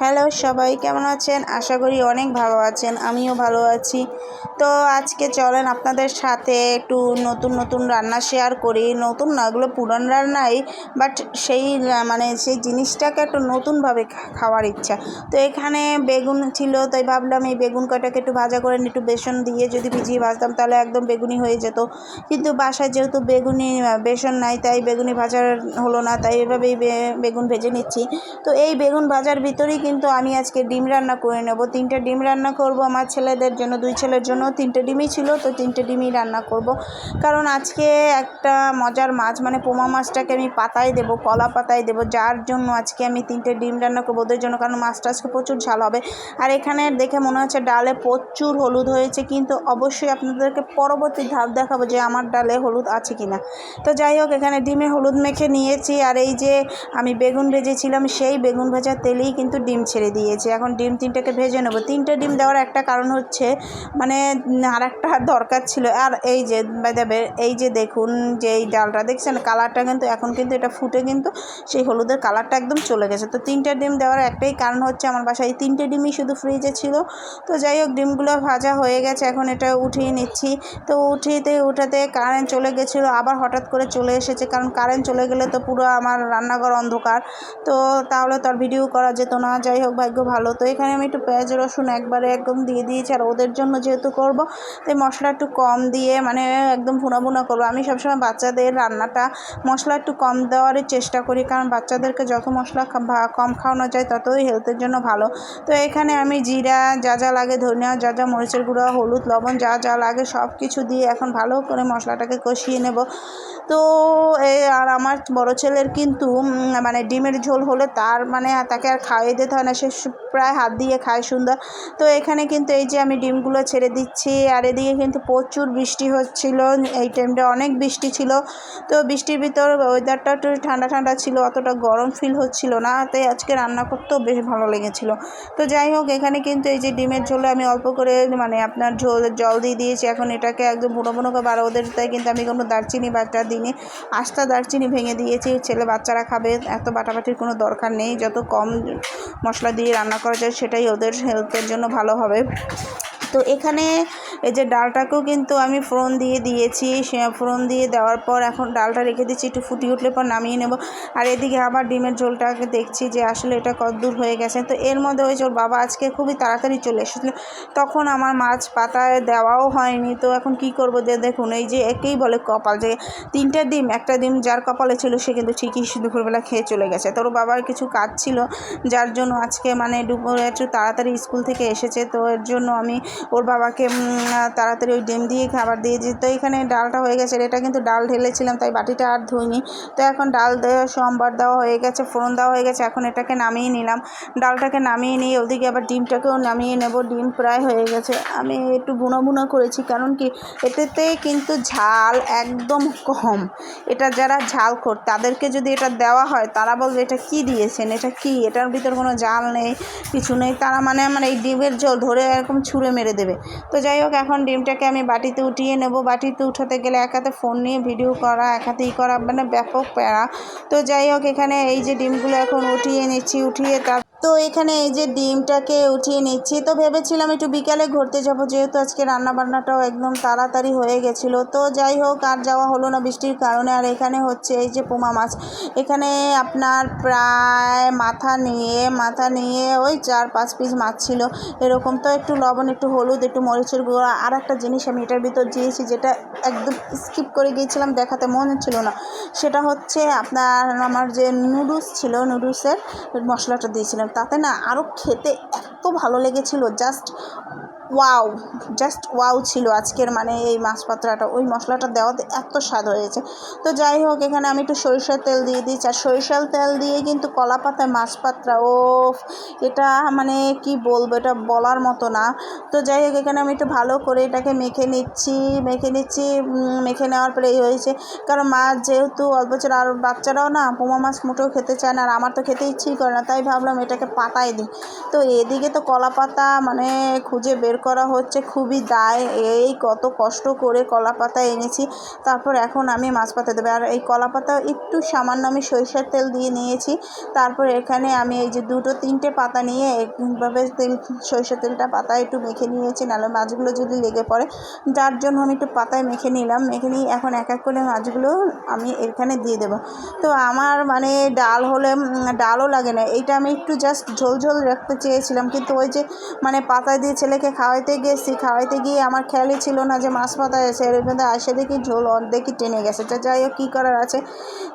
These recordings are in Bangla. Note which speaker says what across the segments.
Speaker 1: হ্যালো সবাই, কেমন আছেন? আশা করি অনেক ভালো আছেন। আমিও ভালো আছি। তো আজকে চলেন আপনাদের সাথে একটু নতুন নতুন রান্না শেয়ার করি। নতুন না, এগুলো পুরান রান্নাই, বাট সেই জিনিসটাকে একটু নতুনভাবে খাওয়ার ইচ্ছা। তো এখানে বেগুন ছিল, তাই ভাবলাম এই বেগুন কটাকে একটু ভাজা করে একটু বেসন দিয়ে যদি ভিজিয়ে ভাজতাম তাহলে একদম বেগুনি হয়ে যেত। কিন্তু বাসায় যেহেতু বেসন নাই, তাই বেগুনি ভাজার হলো না, তাই এভাবেই বেগুন ভেজে নিচ্ছি। তো এই বেগুন ভাজার ভিতরেই কিন্তু আমি আজকে ডিম রান্না করে নেব। 3টে ডিম রান্না করব আমার ছেলেদের জন্য, 2 ছেলের জন্য 3টে ডিমই ছিল, তো 3টে ডিমই রান্না করব। কারণ আজকে একটা মজার মাছ, মানে পোমা মাছটাকে আমি পাতায় দেবো, কলা পাতায় দেবো, যার জন্য আজকে আমি 3টে ডিম রান্না করবো ওদের জন্য। কারণ মাছটা আজকে প্রচুর ঝাল হবে। আর এখানে দেখে মনে হচ্ছে ডালে প্রচুর হলুদ হয়েছে, কিন্তু অবশ্যই আপনাদেরকে পরবর্তী ধাপ দেখাবো যে আমার ডালে হলুদ আছে কিনা। তো যাই হোক, এখানে ডিমে হলুদ মেখে নিয়েছি। আর এই যে আমি বেগুন ভেজেছিলাম, সেই বেগুন ভাজার তেলেই কিন্তু ডিম ছেড়ে দিয়েছি। এখন ডিম 3টেকে ভেজে নেব। 3টে ডিম দেওয়ার একটা কারণ হচ্ছে, মানে আর একটা দরকার ছিল। আর এই যে দেবে, এই যে দেখুন যে এই ডালটা দেখছেন, কালারটা কিন্তু এখন কিন্তু এটা ফুটে কিন্তু সেই হলুদের কালারটা একদম চলে গেছে। তো 3টে ডিম দেওয়ার একটাই কারণ হচ্ছে, আমার বাসায় 3টে ডিমই শুধু ফ্রিজে ছিল। তো যাই হোক, ডিমগুলো ভাজা হয়ে গেছে, এখন এটা উঠিয়ে নিচ্ছি। তো উঠাতে কারেন্ট চলে গেছিলো, আবার হঠাৎ করে চলে এসেছে। কারণ কারেন্ট চলে গেলে তো পুরো আমার রান্নাঘর অন্ধকার, তো তাহলে তো আর ভিডিও করা যেত না। যাই হোক, ভাগ্য ভালো। তো এখানে আমি একটু পেঁয়াজ রসুন একবারে একদম দিয়ে দিয়েছি। আর ওদের জন্য যেহেতু করব, তাই মশলা একটু কম দিয়ে, মানে একদম ভুনা করবো। আমি সবসময় বাচ্চাদের রান্নাটা মশলা একটু কম দেওয়ারই চেষ্টা করি, কারণ বাচ্চাদেরকে যত মশলা কম খাওয়ানো যায় ততই হেলথের জন্য ভালো। তো এখানে আমি জিরা যা যা লাগে, ধনিয়া যা যা, মরিচের গুঁড়ো, হলুদ, লবণ যা যা লাগে সব কিছু দিয়ে এখন ভালো করে মশলাটাকে কষিয়ে নেব। তো আর আমার বড় ছেলের কিন্তু মানে ডিমের ঝোল হলে তাকে আর খাইয়ে দিতে হয় না, সে প্রায় হাত দিয়ে খায় সুন্দর। তো এখানে কিন্তু এই যে আমি ডিমগুলো ছেড়ে দিচ্ছি। আর এদিকে কিন্তু প্রচুর বৃষ্টি হচ্ছিল, এই টাইমটা অনেক বৃষ্টি ছিল। তো বৃষ্টির ভিতর ওয়েদারটা একটু ঠান্ডা ঠান্ডা ছিল, অতটা গরম ফিল হচ্ছিল না, তাই আজকে রান্না করতেও বেশ ভালো লেগেছিলো। তো যাই হোক, এখানে কিন্তু এই যে ডিমের ঝোলে আমি অল্প করে আপনার জল দিয়ে দিয়েছি। এখন এটাকে একদম বুনো করে ওদের, তাই কিন্তু আমি কোনো দারচিনি বাটা দিইনি, আস্তা দারচিনি ভেঙে দিয়েছি। ছেলে বাচ্চারা খাবে, এত বাটাবাটির কোনো দরকার নেই। যত কম মশলা দিয়ে রান্না করা যায় সেটাই ওদের হেলথের জন্য ভালো হবে। তো এখানে এই যে ডালটাকেও কিন্তু আমি ফোড়ন দিয়ে দিয়েছি। ফোড়ন দিয়ে দেওয়ার পর এখন ডালটা রেখে দিচ্ছি, একটু ফুটিয়ে উঠলে পর নামিয়ে নেব। আর এদিকে আবার ডিমের ঝোলটাকে দেখছি যে আসলে এটা কতদূর হয়ে গেছে। তো এর মধ্যে ওই ওর বাবা আজকে খুবই তাড়াতাড়ি চলে এসেছিলো, তখন আমার মাছ পাতায় দেওয়াও হয়নি। তো এখন কি করব, দেখুন এই যে একেই বলে কপাল, যে 3টে ডিম, একটা ডিম যার কপালে ছিল সে কিন্তু ঠিকই দুপুরবেলা খেয়ে চলে গেছে। তোর বাবার কিছু কাজ ছিল, যার জন্য আজকে দুপুরে একটু তাড়াতাড়ি স্কুল থেকে এসেছে। তো এর জন্য আমি ওর বাবাকে তাড়াতাড়ি ওই ডিম দিয়ে খাবার দিয়েছি। তো এখানে ডালটা হয়ে গেছে, এটা কিন্তু ডাল ঢেলেছিলাম, তাই বাটিটা আর ধুইনি। তো এখন ডাল সম্বার দেওয়া হয়ে গেছে, ফোড়ন দেওয়া হয়ে গেছে, এখন এটাকে নামিয়ে নিলাম। ডালটাকে নামিয়ে নিয়ে ওদিকে আবার ডিমটাকেও নামিয়ে নেব। ডিম প্রায় হয়ে গেছে, আমি একটু বুনা করেছি, কারণ কি এটাতে কিন্তু ঝাল একদম কম। এটা যারা ঝালখোর তাদেরকে যদি এটা দেওয়া হয়, তারা বলবে এটা কি দিয়েছেন, এটা কি, এটার ভিতর কোনো ঝাল নেই, কিছু নেই। তারা মানে আমার এই ডিমের ঝোল ধরে এরকম ছুঁড়ে মেরে দেবে। তো যাই হোক, এখন ডিমটাকে আমি বাটিতে উঠিয়ে নেব। বাটিতে উঠাতে গেলে এক হাতে ফোন নিয়ে ভিডিও করা, এক হাতেই করা, মানে ব্যাপক প্যারা। তো যাই হোক, এখানে এই যে ডিমগুলো এখন উঠিয়ে নিচ্ছি। তো এখানে এই যে ডিমটাকে উঠিয়ে নিচ্ছি। তো ভেবেছিলাম একটু বিকালে ঘুরতে যাব, যেহেতু আজকে রান্নাবান্নাটাও একদম তাড়াতাড়ি হয়ে গেছিলো। তো যাই হোক, আর যাওয়া হলো না বৃষ্টির কারণে। আর এখানে হচ্ছে এই যে পোমা মাছ, এখানে আপনার প্রায় মাথা নিয়ে ওই 4-5 পিস মাছ ছিল এরকম। তো একটু লবণ, একটু হলুদ, একটু মরিচের গুঁড়ো, আর একটা জিনিস আমি এটার ভিতর দিয়েছি, যেটা একদম স্কিপ করে গিয়েছিলাম, দেখাতে মনে ছিল না। সেটা হচ্ছে আমার যে নুডলস ছিল, নুডলসের মশলাটা দিয়েছিলাম। তাতে না আরও খেতে এত ভালো লেগেছিল, জাস্ট ওয়াও ছিল আজকের এই মাছ পাতরাটা। ওই মশলাটা দেওয়াতে এত স্বাদ হয়েছে। তো যাই হোক, এখানে আমি একটু সরিষার তেল দিয়ে দিচ্ছি। আর সরিষার তেল দিয়ে কিন্তু কলা পাতায় মাছ পাতরা, এটা কি বলবো, এটা বলার মতো না। তো যাই হোক, এখানে আমি একটু ভালো করে এটাকে মেখে নিচ্ছি। মেখে নেওয়ার পরে এই হয়েছে, কারণ মাছ যেহেতু অল্প ছিল, আর বাচ্চারাও না পোমা মাছ মোটেও খেতে চায় না, আর আমার তো খেতে ইচ্ছেই করে না, তাই ভাবলাম এটাকে পাতায় দিই। তো এদিকে তো কলা পাতা খুঁজে বের করা হচ্ছে, খুবই দায়। এই কত কষ্ট করে কলা পাতা এনেছি, তারপর এখন আমি মাছ পাতা দেবো। আর এই কলা পাতা একটু সামান্য আমি সরিষার তেল দিয়ে নিয়েছি। তারপর এখানে আমি এই যে 2-3টে পাতা পাতা নিয়ে এইভাবে সরিষার তেলটা পাতায় একটু মেখে নিয়েছি, নাহলে মাছগুলো যদি লেগে পড়ে, যার জন্য আমি একটু পাতায় মেখে নিলাম। মেখে নিয়ে এখন এক এক করে মাছগুলো আমি এখানে দিয়ে দেবো। তো আমার মানে ডাল হলে ডালও লাগে না, এইটা আমি একটু জাস্ট ঝোল ঝোল রাখতে চেয়েছিলাম, কিন্তু ওই যে মানে পাতায় দিয়ে ছেলেকে খাওয়াইতে গিয়ে আমার খেয়ালই ছিল না যে মাছ পাতায় আছে, এর মধ্যে আসে দেখি ঝোল অর্ধেকই টেনে গেছে। তো যাই হোক, কী করার আছে।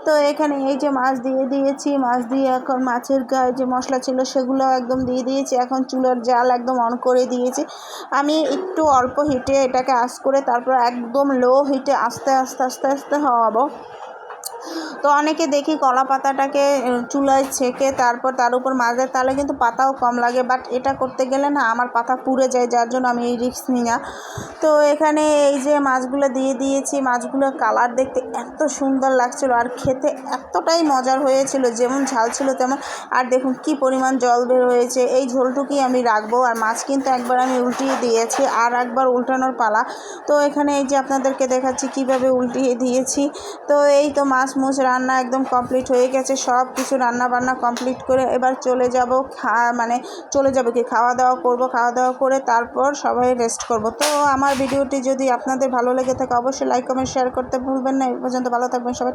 Speaker 1: তো এখানে এই যে মাছ দিয়ে দিয়েছি, মাছ দিয়ে এখন মাছের গায়ে যে মশলা ছিল সেগুলো একদম দিয়ে দিয়েছি। এখন চুলার জাল একদম অন করে দিয়েছি। আমি একটু অল্প হিটে এটাকে আঁচ করে তারপর একদম লো হিটে আস্তে আস্তে আস্তে আস্তে হওয়াবো। তো অনেকে দেখি কলা পাতাটাকে চুলায় ছেঁকে তারপর তার উপর মাছ দেয়, তাহলে কিন্তু পাতাও কম লাগে, বাট এটা করতে গেলে না আমার পাতা পুড়ে যায়, যার জন্য আমি এই রিস্ক নিই না। তো এখানে এই যে মাছগুলো দিয়ে দিয়েছি, মাছগুলোর কালার দেখতে এত সুন্দর লাগছিল আর খেতে এতটাই মজার হয়েছিল, যেমন ঝাল ছিল তেমন। আর দেখুন কি পরিমাণ জল বের হয়েছে, এই ঝোলটুকুই আমি রাখবো। আর মাছ কিন্তু একবার আমি উল্টিয়ে দিয়েছি, আর একবার উল্টানোর পালা। তো এখানে এই যে আপনাদেরকে দেখাচ্ছি কিভাবে উল্টিয়ে দিয়েছি। তো এই তো মাছ রান্না একদম কমপ্লিট হয়ে গেছে, সব কিছু রান্না বান্না কমপ্লিট করে এবার চলে যাব খাওয়া দাওয়া করব। খাওয়া দাওয়া করে তারপর সবাই রেস্ট করব। তো আমার ভিডিওটি যদি আপনাদের ভালো লেগে থাকে অবশ্যই লাইক কমেন্ট শেয়ার করতে ভুলবেন না। এই পর্যন্ত ভালো থাকবেন সবাই।